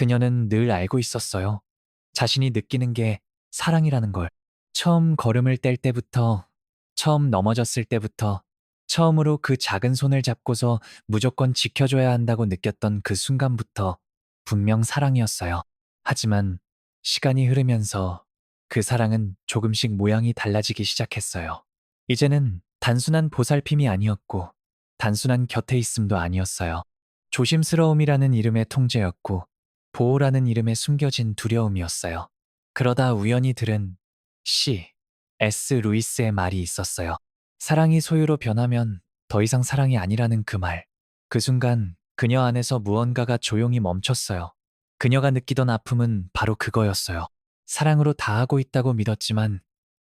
그녀는 늘 알고 있었어요. 자신이 느끼는 게 사랑이라는 걸. 처음 걸음을 뗄 때부터, 처음 넘어졌을 때부터, 처음으로 그 작은 손을 잡고서 무조건 지켜줘야 한다고 느꼈던 그 순간부터 분명 사랑이었어요. 하지만 시간이 흐르면서 그 사랑은 조금씩 모양이 달라지기 시작했어요. 이제는 단순한 보살핌이 아니었고, 단순한 곁에 있음도 아니었어요. 조심스러움이라는 이름의 통제였고, 보호라는 이름에 숨겨진 두려움이었어요. 그러다 우연히 들은 C.S. 루이스의 말이 있었어요. 사랑이 소유로 변하면 더 이상 사랑이 아니라는 그 말. 그 순간 그녀 안에서 무언가가 조용히 멈췄어요. 그녀가 느끼던 아픔은 바로 그거였어요. 사랑으로 다하고 있다고 믿었지만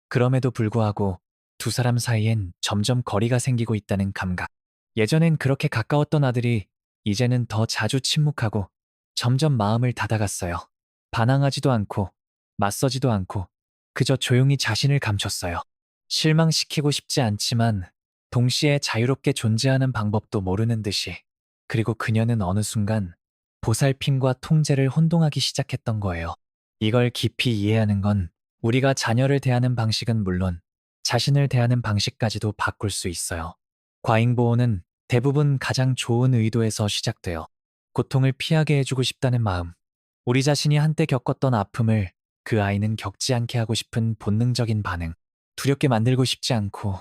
그럼에도 불구하고 두 사람 사이엔 점점 거리가 생기고 있다는 감각. 예전엔 그렇게 가까웠던 아들이 이제는 더 자주 침묵하고 점점 마음을 닫아갔어요. 반항하지도 않고 맞서지도 않고 그저 조용히 자신을 감췄어요. 실망시키고 싶지 않지만 동시에 자유롭게 존재하는 방법도 모르는 듯이. 그리고 그녀는 어느 순간 보살핌과 통제를 혼동하기 시작했던 거예요. 이걸 깊이 이해하는 건 우리가 자녀를 대하는 방식은 물론 자신을 대하는 방식까지도 바꿀 수 있어요. 과잉보호는 대부분 가장 좋은 의도에서 시작돼요. 고통을 피하게 해주고 싶다는 마음, 우리 자신이 한때 겪었던 아픔을 그 아이는 겪지 않게 하고 싶은 본능적인 반응, 두렵게 만들고 싶지 않고,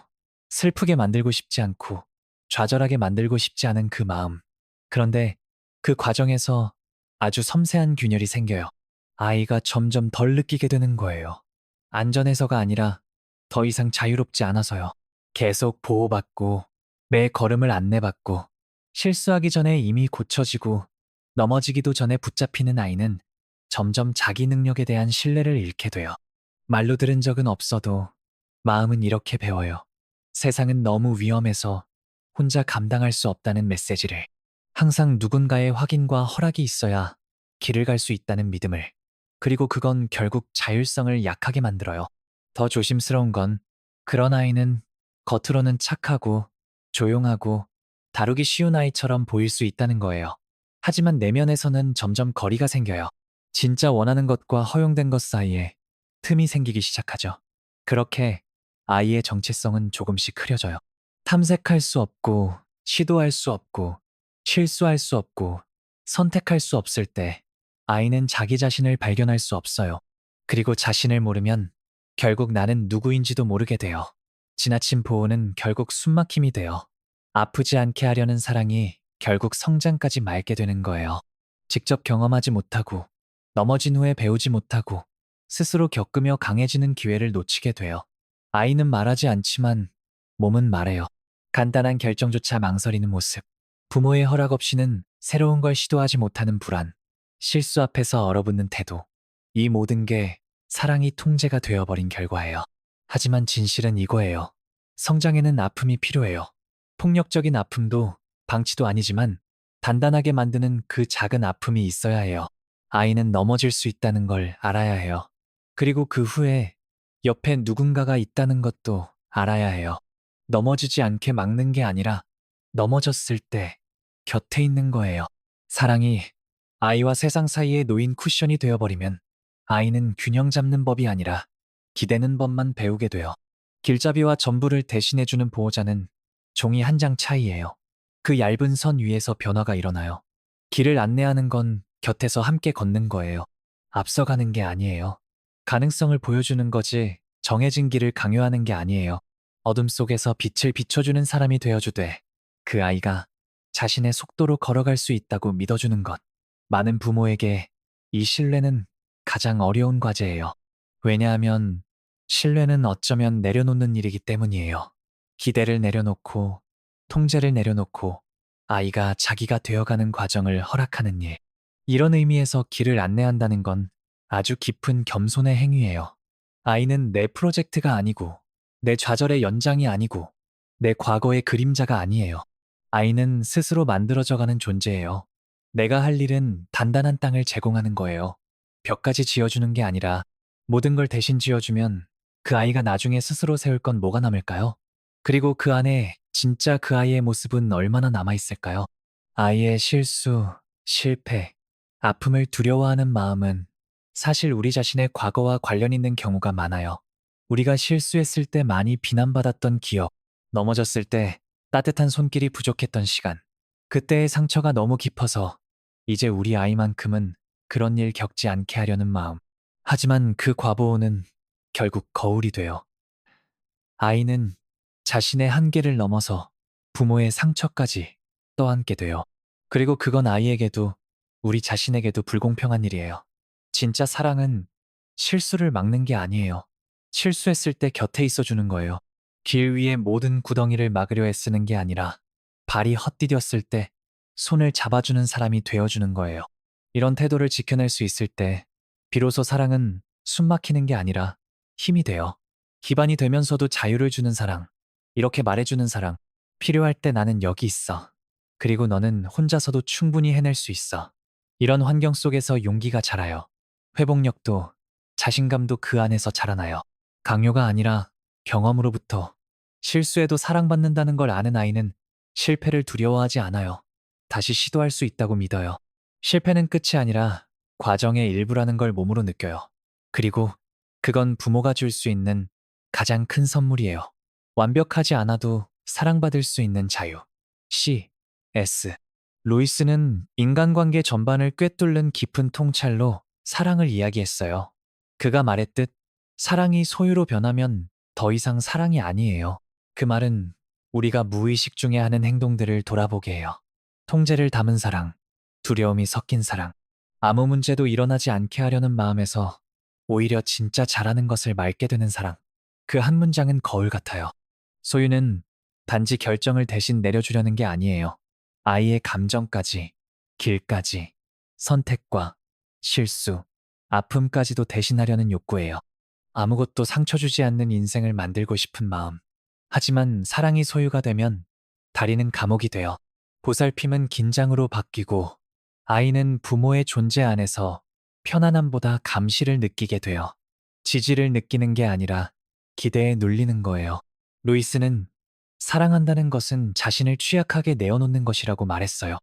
슬프게 만들고 싶지 않고, 좌절하게 만들고 싶지 않은 그 마음. 그런데 그 과정에서 아주 섬세한 균열이 생겨요. 아이가 점점 덜 느끼게 되는 거예요. 안전해서가 아니라 더 이상 자유롭지 않아서요. 계속 보호받고, 매 걸음을 안내받고, 실수하기 전에 이미 고쳐지고, 넘어지기도 전에 붙잡히는 아이는 점점 자기 능력에 대한 신뢰를 잃게 돼요. 말로 들은 적은 없어도 마음은 이렇게 배워요. 세상은 너무 위험해서 혼자 감당할 수 없다는 메시지를. 항상 누군가의 확인과 허락이 있어야 길을 갈 수 있다는 믿음을. 그리고 그건 결국 자율성을 약하게 만들어요. 더 조심스러운 건 그런 아이는 겉으로는 착하고 조용하고 다루기 쉬운 아이처럼 보일 수 있다는 거예요. 하지만 내면에서는 점점 거리가 생겨요. 진짜 원하는 것과 허용된 것 사이에 틈이 생기기 시작하죠. 그렇게 아이의 정체성은 조금씩 흐려져요. 탐색할 수 없고, 시도할 수 없고, 실수할 수 없고, 선택할 수 없을 때 아이는 자기 자신을 발견할 수 없어요. 그리고 자신을 모르면 결국 나는 누구인지도 모르게 돼요. 지나친 보호는 결국 숨막힘이 돼요. 아프지 않게 하려는 사랑이 결국 성장까지 맑게 되는 거예요. 직접 경험하지 못하고, 넘어진 후에 배우지 못하고, 스스로 겪으며 강해지는 기회를 놓치게 돼요. 아이는 말하지 않지만 몸은 말해요. 간단한 결정조차 망설이는 모습, 부모의 허락 없이는 새로운 걸 시도하지 못하는 불안, 실수 앞에서 얼어붙는 태도. 이 모든 게 사랑이 통제가 되어버린 결과예요. 하지만 진실은 이거예요. 성장에는 아픔이 필요해요. 폭력적인 아픔도 방치도 아니지만 단단하게 만드는 그 작은 아픔이 있어야 해요. 아이는 넘어질 수 있다는 걸 알아야 해요. 그리고 그 후에 옆에 누군가가 있다는 것도 알아야 해요. 넘어지지 않게 막는 게 아니라 넘어졌을 때 곁에 있는 거예요. 사랑이 아이와 세상 사이에 놓인 쿠션이 되어버리면 아이는 균형 잡는 법이 아니라 기대는 법만 배우게 돼요. 길잡이와 전부를 대신해주는 보호자는 종이 한 장 차이예요. 그 얇은 선 위에서 변화가 일어나요. 길을 안내하는 건 곁에서 함께 걷는 거예요. 앞서가는 게 아니에요. 가능성을 보여주는 거지 정해진 길을 강요하는 게 아니에요. 어둠 속에서 빛을 비춰주는 사람이 되어주되 그 아이가 자신의 속도로 걸어갈 수 있다고 믿어주는 것. 많은 부모에게 이 신뢰는 가장 어려운 과제예요. 왜냐하면 신뢰는 어쩌면 내려놓는 일이기 때문이에요. 기대를 내려놓고 통제를 내려놓고 아이가 자기가 되어가는 과정을 허락하는 일. 이런 의미에서 길을 안내한다는 건 아주 깊은 겸손의 행위예요. 아이는 내 프로젝트가 아니고 내 좌절의 연장이 아니고 내 과거의 그림자가 아니에요. 아이는 스스로 만들어져가는 존재예요. 내가 할 일은 단단한 땅을 제공하는 거예요. 벽까지 지어주는 게 아니라 모든 걸 대신 지어주면 그 아이가 나중에 스스로 세울 건 뭐가 남을까요? 그리고 그 안에 진짜 그 아이의 모습은 얼마나 남아있을까요? 아이의 실수, 실패, 아픔을 두려워하는 마음은 사실 우리 자신의 과거와 관련 있는 경우가 많아요. 우리가 실수했을 때 많이 비난받았던 기억, 넘어졌을 때 따뜻한 손길이 부족했던 시간, 그때의 상처가 너무 깊어서 이제 우리 아이만큼은 그런 일 겪지 않게 하려는 마음. 하지만 그 과보호는 결국 거울이 돼요. 아이는 자신의 한계를 넘어서 부모의 상처까지 떠안게 돼요. 그리고 그건 아이에게도 우리 자신에게도 불공평한 일이에요. 진짜 사랑은 실수를 막는 게 아니에요. 실수했을 때 곁에 있어 주는 거예요. 길 위에 모든 구덩이를 막으려 애쓰는 게 아니라 발이 헛디뎠을 때 손을 잡아주는 사람이 되어주는 거예요. 이런 태도를 지켜낼 수 있을 때 비로소 사랑은 숨 막히는 게 아니라 힘이 돼요. 기반이 되면서도 자유를 주는 사랑, 이렇게 말해주는 사랑, 필요할 때 나는 여기 있어. 그리고 너는 혼자서도 충분히 해낼 수 있어. 이런 환경 속에서 용기가 자라요. 회복력도, 자신감도 그 안에서 자라나요. 강요가 아니라 경험으로부터. 실수해도 사랑받는다는 걸 아는 아이는 실패를 두려워하지 않아요. 다시 시도할 수 있다고 믿어요. 실패는 끝이 아니라 과정의 일부라는 걸 몸으로 느껴요. 그리고 그건 부모가 줄 수 있는 가장 큰 선물이에요. 완벽하지 않아도 사랑받을 수 있는 자유. C. S. 로이스는 인간관계 전반을 꿰뚫는 깊은 통찰로 사랑을 이야기했어요. 그가 말했듯 사랑이 소유로 변하면 더 이상 사랑이 아니에요. 그 말은 우리가 무의식 중에 하는 행동들을 돌아보게 해요. 통제를 담은 사랑, 두려움이 섞인 사랑, 아무 문제도 일어나지 않게 하려는 마음에서 오히려 진짜 잘하는 것을 맑게 되는 사랑. 그 한 문장은 거울 같아요. 소유는 단지 결정을 대신 내려주려는 게 아니에요. 아이의 감정까지, 길까지, 선택과 실수, 아픔까지도 대신하려는 욕구예요. 아무것도 상처 주지 않는 인생을 만들고 싶은 마음. 하지만 사랑이 소유가 되면 다리는 감옥이 되어 보살핌은 긴장으로 바뀌고 아이는 부모의 존재 안에서 편안함보다 감시를 느끼게 되어 지지를 느끼는 게 아니라 기대에 눌리는 거예요. 루이스는 사랑한다는 것은 자신을 취약하게 내어놓는 것이라고 말했어요.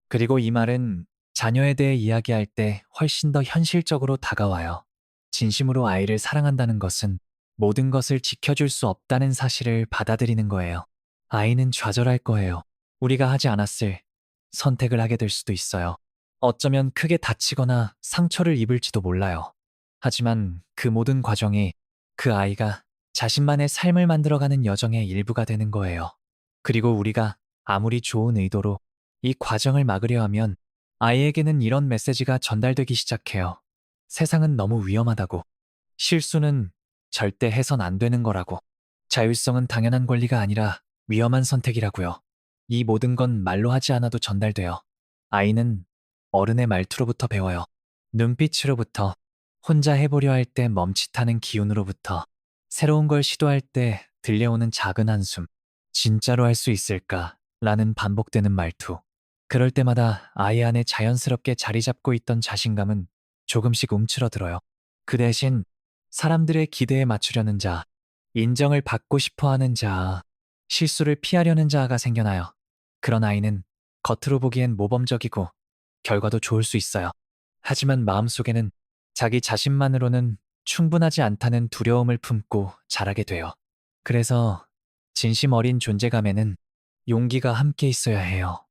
그리고 이 말은 자녀에 대해 이야기할 때 훨씬 더 현실적으로 다가와요. 진심으로 아이를 사랑한다는 것은 모든 것을 지켜줄 수 없다는 사실을 받아들이는 거예요. 아이는 좌절할 거예요. 우리가 하지 않았을 선택을 하게 될 수도 있어요. 어쩌면 크게 다치거나 상처를 입을지도 몰라요. 하지만 그 모든 과정이 그 아이가 자신만의 삶을 만들어가는 여정의 일부가 되는 거예요. 그리고 우리가 아무리 좋은 의도로 이 과정을 막으려 하면 아이에게는 이런 메시지가 전달되기 시작해요. 세상은 너무 위험하다고. 실수는 절대 해선 안 되는 거라고. 자율성은 당연한 권리가 아니라 위험한 선택이라고요. 이 모든 건 말로 하지 않아도 전달돼요. 아이는 어른의 말투로부터 배워요. 눈빛으로부터, 혼자 해보려 할 때 멈칫하는 기운으로부터, 새로운 걸 시도할 때 들려오는 작은 한숨, 진짜로 할 수 있을까? 라는 반복되는 말투. 그럴 때마다 아이 안에 자연스럽게 자리 잡고 있던 자신감은 조금씩 움츠러들어요. 그 대신 사람들의 기대에 맞추려는 자, 인정을 받고 싶어 하는 자, 실수를 피하려는 자가 생겨나요. 그런 아이는 겉으로 보기엔 모범적이고 결과도 좋을 수 있어요. 하지만 마음속에는 자기 자신만으로는 충분하지 않다는 두려움을 품고 자라게 돼요. 그래서 진심 어린 존재감에는 용기가 함께 있어야 해요.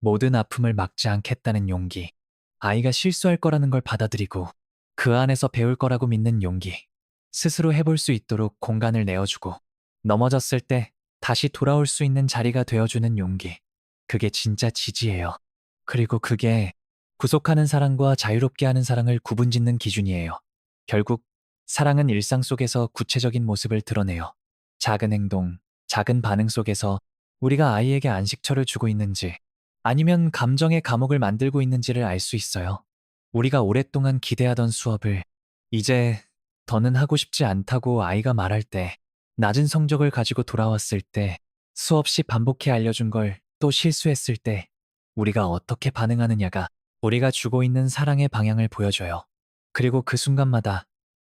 모든 아픔을 막지 않겠다는 용기. 아이가 실수할 거라는 걸 받아들이고 그 안에서 배울 거라고 믿는 용기. 스스로 해볼 수 있도록 공간을 내어주고 넘어졌을 때 다시 돌아올 수 있는 자리가 되어주는 용기. 그게 진짜 지지예요. 그리고 그게 구속하는 사랑과 자유롭게 하는 사랑을 구분짓는 기준이에요. 결국 사랑은 일상 속에서 구체적인 모습을 드러내요. 작은 행동, 작은 반응 속에서 우리가 아이에게 안식처를 주고 있는지 아니면 감정의 감옥을 만들고 있는지를 알 수 있어요. 우리가 오랫동안 기대하던 수업을 이제 더는 하고 싶지 않다고 아이가 말할 때, 낮은 성적을 가지고 돌아왔을 때, 수없이 반복해 알려준 걸 또 실수했을 때, 우리가 어떻게 반응하느냐가 우리가 주고 있는 사랑의 방향을 보여줘요. 그리고 그 순간마다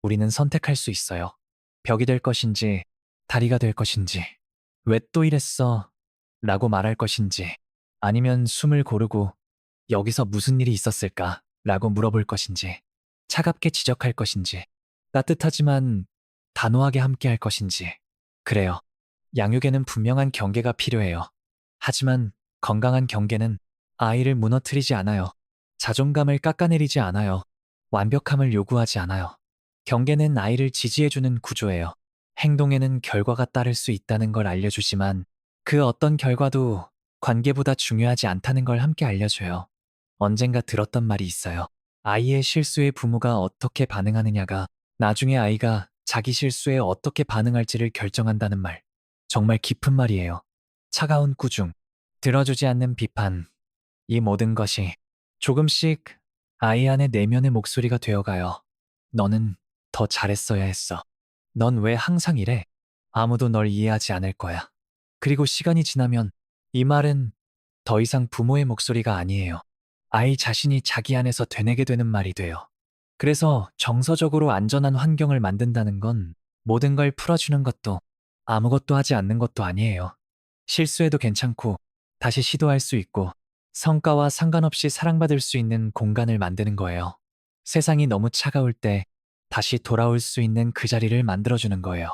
우리는 선택할 수 있어요. 벽이 될 것인지, 다리가 될 것인지, 왜 또 이랬어? 라고 말할 것인지, 아니면 숨을 고르고 여기서 무슨 일이 있었을까? 라고 물어볼 것인지, 차갑게 지적할 것인지, 따뜻하지만 단호하게 함께할 것인지. 그래요. 양육에는 분명한 경계가 필요해요. 하지만 건강한 경계는 아이를 무너뜨리지 않아요. 자존감을 깎아내리지 않아요. 완벽함을 요구하지 않아요. 경계는 아이를 지지해주는 구조예요. 행동에는 결과가 따를 수 있다는 걸 알려주지만 그 어떤 결과도 관계보다 중요하지 않다는 걸 함께 알려줘요. 언젠가 들었던 말이 있어요. 아이의 실수에 부모가 어떻게 반응하느냐가 나중에 아이가 자기 실수에 어떻게 반응할지를 결정한다는 말. 정말 깊은 말이에요. 차가운 꾸중, 들어주지 않는 비판, 이 모든 것이 조금씩 아이 안의 내면의 목소리가 되어가요. 너는 더 잘했어야 했어. 넌 왜 항상 이래? 아무도 널 이해하지 않을 거야. 그리고 시간이 지나면 이 말은 더 이상 부모의 목소리가 아니에요. 아이 자신이 자기 안에서 되뇌게 되는 말이 돼요. 그래서 정서적으로 안전한 환경을 만든다는 건 모든 걸 풀어주는 것도 아무것도 하지 않는 것도 아니에요. 실수해도 괜찮고 다시 시도할 수 있고 성과와 상관없이 사랑받을 수 있는 공간을 만드는 거예요. 세상이 너무 차가울 때 다시 돌아올 수 있는 그 자리를 만들어주는 거예요.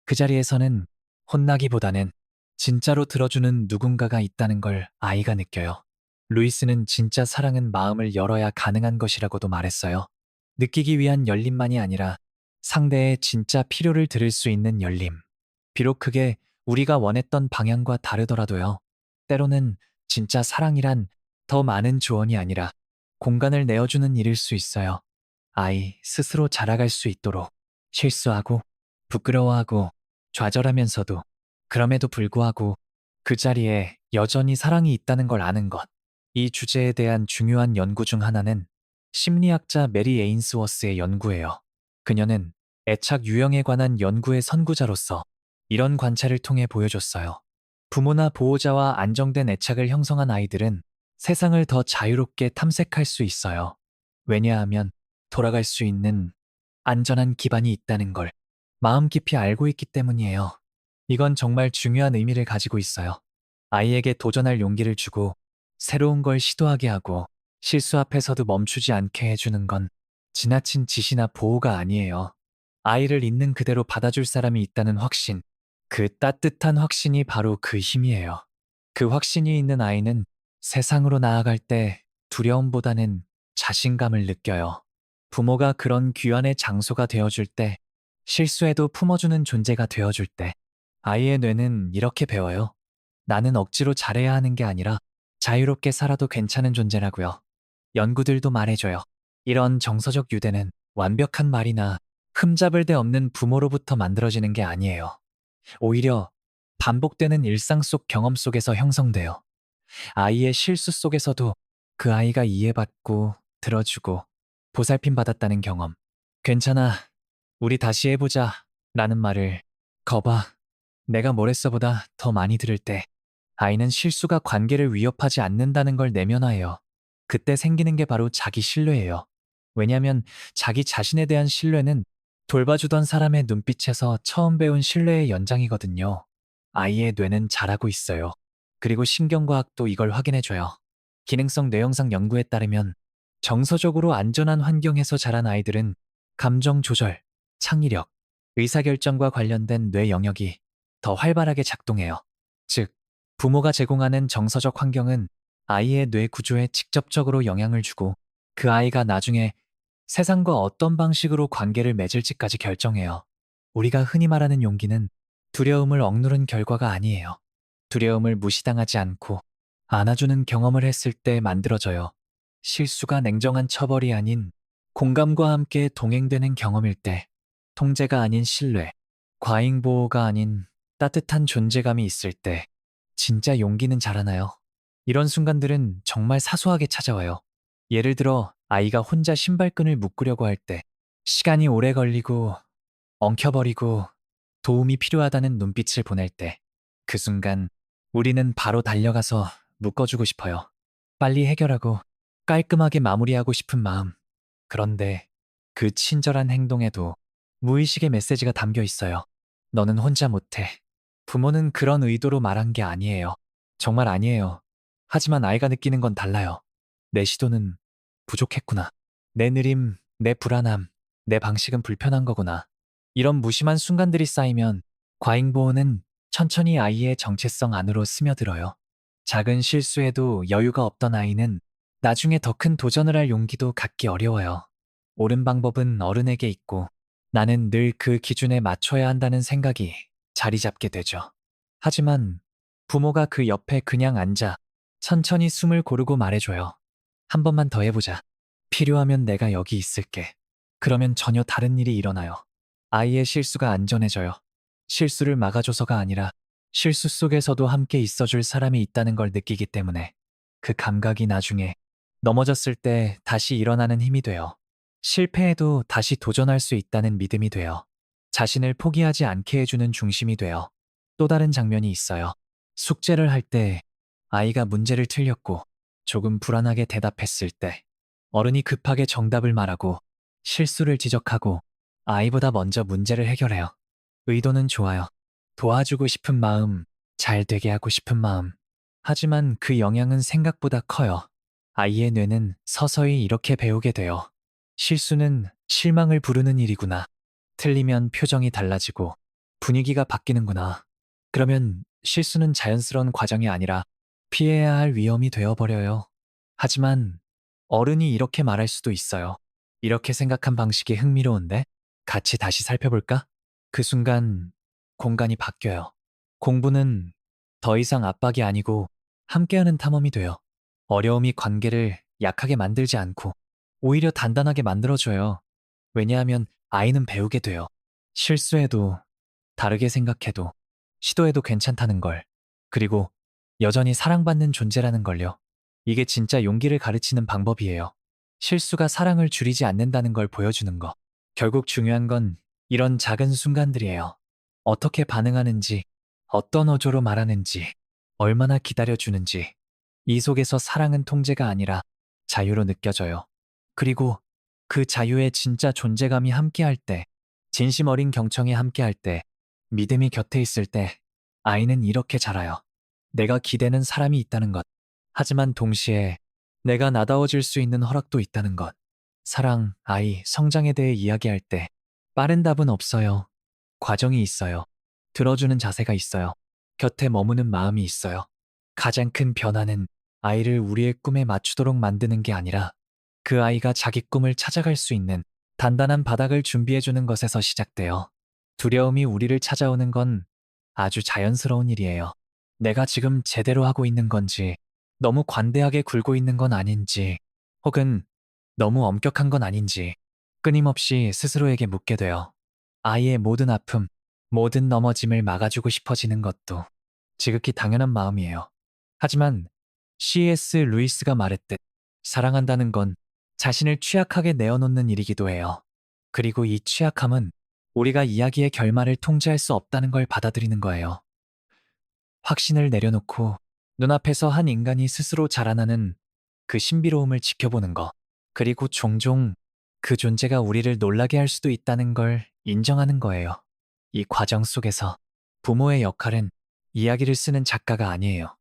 그 자리에서는 혼나기보다는 진짜로 들어주는 누군가가 있다는 걸 아이가 느껴요. 루이스는 진짜 사랑은 마음을 열어야 가능한 것이라고도 말했어요. 느끼기 위한 열림만이 아니라 상대의 진짜 필요를 들을 수 있는 열림. 비록 그게 우리가 원했던 방향과 다르더라도요. 때로는 진짜 사랑이란 더 많은 조언이 아니라 공간을 내어주는 일일 수 있어요. 아이 스스로 자라갈 수 있도록 실수하고 부끄러워하고 좌절하면서도 그럼에도 불구하고 그 자리에 여전히 사랑이 있다는 걸 아는 것. 이 주제에 대한 중요한 연구 중 하나는 심리학자 메리 에인스워스의 연구예요. 그녀는 애착 유형에 관한 연구의 선구자로서 이런 관찰을 통해 보여줬어요. 부모나 보호자와 안정된 애착을 형성한 아이들은 세상을 더 자유롭게 탐색할 수 있어요. 왜냐하면 돌아갈 수 있는 안전한 기반이 있다는 걸 마음 깊이 알고 있기 때문이에요. 이건 정말 중요한 의미를 가지고 있어요. 아이에게 도전할 용기를 주고 새로운 걸 시도하게 하고 실수 앞에서도 멈추지 않게 해주는 건 지나친 지시나 보호가 아니에요. 아이를 있는 그대로 받아줄 사람이 있다는 확신, 그 따뜻한 확신이 바로 그 힘이에요. 그 확신이 있는 아이는 세상으로 나아갈 때 두려움보다는 자신감을 느껴요. 부모가 그런 귀환의 장소가 되어줄 때, 실수해도 품어주는 존재가 되어줄 때, 아이의 뇌는 이렇게 배워요. 나는 억지로 잘해야 하는 게 아니라 자유롭게 살아도 괜찮은 존재라고요. 연구들도 말해줘요. 이런 정서적 유대는 완벽한 말이나 흠잡을 데 없는 부모로부터 만들어지는 게 아니에요. 오히려 반복되는 일상 속 경험 속에서 형성돼요. 아이의 실수 속에서도 그 아이가 이해받고 들어주고 보살핌 받았다는 경험. 괜찮아. 우리 다시 해보자. 라는 말을 거봐. 내가 뭘 했어보다 더 많이 들을 때 아이는 실수가 관계를 위협하지 않는다는 걸 내면화해요. 그때 생기는 게 바로 자기 신뢰예요. 왜냐하면 자기 자신에 대한 신뢰는 돌봐주던 사람의 눈빛에서 처음 배운 신뢰의 연장이거든요. 아이의 뇌는 잘하고 있어요. 그리고 신경과학도 이걸 확인해줘요. 기능성 뇌영상 연구에 따르면 정서적으로 안전한 환경에서 자란 아이들은 감정 조절, 창의력, 의사결정과 관련된 뇌 영역이 더 활발하게 작동해요. 즉, 부모가 제공하는 정서적 환경은 아이의 뇌 구조에 직접적으로 영향을 주고 그 아이가 나중에 세상과 어떤 방식으로 관계를 맺을지까지 결정해요. 우리가 흔히 말하는 용기는 두려움을 억누른 결과가 아니에요. 두려움을 무시당하지 않고 안아주는 경험을 했을 때 만들어져요. 실수가 냉정한 처벌이 아닌 공감과 함께 동행되는 경험일 때, 통제가 아닌 신뢰, 과잉 보호가 아닌 따뜻한 존재감이 있을 때, 진짜 용기는 자라나요. 이런 순간들은 정말 사소하게 찾아와요. 예를 들어 아이가 혼자 신발끈을 묶으려고 할 때, 시간이 오래 걸리고 엉켜버리고 도움이 필요하다는 눈빛을 보낼 때, 그 순간 우리는 바로 달려가서 묶어주고 싶어요. 빨리 해결하고 깔끔하게 마무리하고 싶은 마음. 그런데 그 친절한 행동에도 무의식의 메시지가 담겨 있어요. 너는 혼자 못해. 부모는 그런 의도로 말한 게 아니에요. 정말 아니에요. 하지만 아이가 느끼는 건 달라요. 내 시도는 부족했구나. 내 느림, 내 불안함, 내 방식은 불편한 거구나. 이런 무심한 순간들이 쌓이면 과잉보호는 천천히 아이의 정체성 안으로 스며들어요. 작은 실수에도 여유가 없던 아이는 나중에 더 큰 도전을 할 용기도 갖기 어려워요. 옳은 방법은 어른에게 있고 나는 늘 그 기준에 맞춰야 한다는 생각이 자리 잡게 되죠. 하지만 부모가 그 옆에 그냥 앉아 천천히 숨을 고르고 말해줘요. 한 번만 더 해보자. 필요하면 내가 여기 있을게. 그러면 전혀 다른 일이 일어나요. 아이의 실수가 안전해져요. 실수를 막아줘서가 아니라 실수 속에서도 함께 있어줄 사람이 있다는 걸 느끼기 때문에 그 감각이 나중에 넘어졌을 때 다시 일어나는 힘이 돼요. 실패해도 다시 도전할 수 있다는 믿음이 돼요. 자신을 포기하지 않게 해주는 중심이 돼요. 또 다른 장면이 있어요. 숙제를 할 때 아이가 문제를 틀렸고 조금 불안하게 대답했을 때 어른이 급하게 정답을 말하고 실수를 지적하고 아이보다 먼저 문제를 해결해요. 의도는 좋아요. 도와주고 싶은 마음, 잘 되게 하고 싶은 마음. 하지만 그 영향은 생각보다 커요. 아이의 뇌는 서서히 이렇게 배우게 돼요. 실수는 실망을 부르는 일이구나. 틀리면 표정이 달라지고 분위기가 바뀌는구나. 그러면 실수는 자연스러운 과정이 아니라 피해야 할 위험이 되어버려요. 하지만 어른이 이렇게 말할 수도 있어요. 이렇게 생각한 방식이 흥미로운데? 같이 다시 살펴볼까? 그 순간 공간이 바뀌어요. 공부는 더 이상 압박이 아니고 함께하는 탐험이 돼요. 어려움이 관계를 약하게 만들지 않고 오히려 단단하게 만들어줘요. 왜냐하면 아이는 배우게 돼요. 실수해도 다르게 생각해도 시도해도 괜찮다는 걸. 그리고 여전히 사랑받는 존재라는 걸요. 이게 진짜 용기를 가르치는 방법이에요. 실수가 사랑을 줄이지 않는다는 걸 보여주는 거. 결국 중요한 건 이런 작은 순간들이에요. 어떻게 반응하는지, 어떤 어조로 말하는지, 얼마나 기다려주는지. 이 속에서 사랑은 통제가 아니라 자유로 느껴져요. 그리고 그 자유의 진짜 존재감이 함께할 때, 진심 어린 경청이 함께할 때, 믿음이 곁에 있을 때, 아이는 이렇게 자라요. 내가 기대는 사람이 있다는 것. 하지만 동시에 내가 나다워질 수 있는 허락도 있다는 것. 사랑, 아이, 성장에 대해 이야기할 때 빠른 답은 없어요. 과정이 있어요. 들어주는 자세가 있어요. 곁에 머무는 마음이 있어요. 가장 큰 변화는 아이를 우리의 꿈에 맞추도록 만드는 게 아니라 그 아이가 자기 꿈을 찾아갈 수 있는 단단한 바닥을 준비해주는 것에서 시작돼요. 두려움이 우리를 찾아오는 건 아주 자연스러운 일이에요. 내가 지금 제대로 하고 있는 건지, 너무 관대하게 굴고 있는 건 아닌지, 혹은 너무 엄격한 건 아닌지 끊임없이 스스로에게 묻게 돼요. 아이의 모든 아픔, 모든 넘어짐을 막아주고 싶어지는 것도 지극히 당연한 마음이에요. 하지만 C.S. 루이스가 말했듯 사랑한다는 건 자신을 취약하게 내어놓는 일이기도 해요. 그리고 이 취약함은 우리가 이야기의 결말을 통제할 수 없다는 걸 받아들이는 거예요. 확신을 내려놓고 눈앞에서 한 인간이 스스로 자라나는 그 신비로움을 지켜보는 거. 그리고 종종 그 존재가 우리를 놀라게 할 수도 있다는 걸 인정하는 거예요. 이 과정 속에서 부모의 역할은 이야기를 쓰는 작가가 아니에요.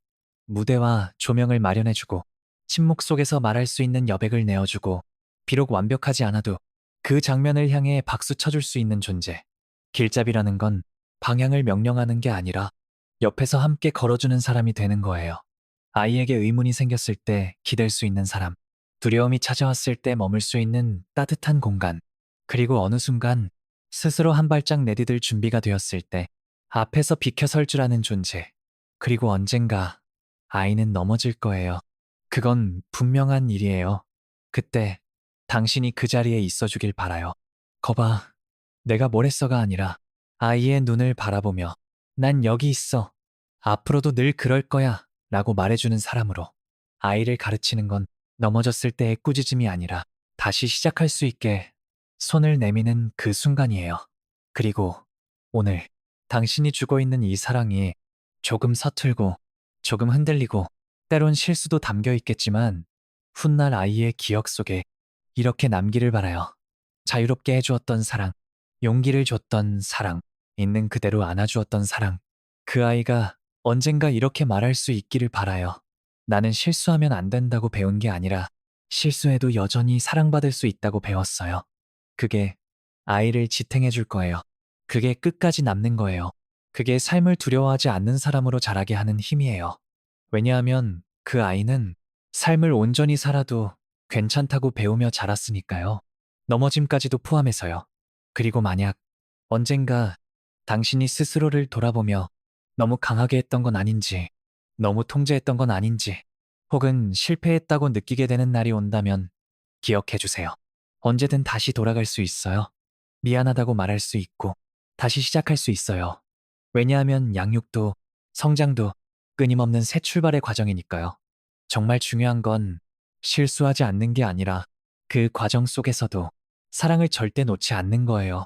무대와 조명을 마련해주고 침묵 속에서 말할 수 있는 여백을 내어주고 비록 완벽하지 않아도 그 장면을 향해 박수 쳐줄 수 있는 존재. 길잡이라는 건 방향을 명령하는 게 아니라 옆에서 함께 걸어주는 사람이 되는 거예요. 아이에게 의문이 생겼을 때 기댈 수 있는 사람, 두려움이 찾아왔을 때 머물 수 있는 따뜻한 공간, 그리고 어느 순간 스스로 한 발짝 내디딜 준비가 되었을 때 앞에서 비켜설 줄 아는 존재. 그리고 언젠가 아이는 넘어질 거예요. 그건 분명한 일이에요. 그때 당신이 그 자리에 있어주길 바라요. 거봐, 내가 뭘 했어가 아니라 아이의 눈을 바라보며 난 여기 있어. 앞으로도 늘 그럴 거야. 라고 말해주는 사람으로. 아이를 가르치는 건 넘어졌을 때의 꾸짖음이 아니라 다시 시작할 수 있게 손을 내미는 그 순간이에요. 그리고 오늘 당신이 주고 있는 이 사랑이 조금 서툴고 조금 흔들리고 때론 실수도 담겨 있겠지만 훗날 아이의 기억 속에 이렇게 남기를 바라요. 자유롭게 해주었던 사랑, 용기를 줬던 사랑, 있는 그대로 안아주었던 사랑. 그 아이가 언젠가 이렇게 말할 수 있기를 바라요. 나는 실수하면 안 된다고 배운 게 아니라 실수해도 여전히 사랑받을 수 있다고 배웠어요. 그게 아이를 지탱해 줄 거예요. 그게 끝까지 남는 거예요. 그게 삶을 두려워하지 않는 사람으로 자라게 하는 힘이에요. 왜냐하면 그 아이는 삶을 온전히 살아도 괜찮다고 배우며 자랐으니까요. 넘어짐까지도 포함해서요. 그리고 만약 언젠가 당신이 스스로를 돌아보며 너무 강하게 했던 건 아닌지, 너무 통제했던 건 아닌지, 혹은 실패했다고 느끼게 되는 날이 온다면 기억해 주세요. 언제든 다시 돌아갈 수 있어요. 미안하다고 말할 수 있고, 다시 시작할 수 있어요. 왜냐하면 양육도 성장도 끊임없는 새 출발의 과정이니까요. 정말 중요한 건 실수하지 않는 게 아니라 그 과정 속에서도 사랑을 절대 놓지 않는 거예요.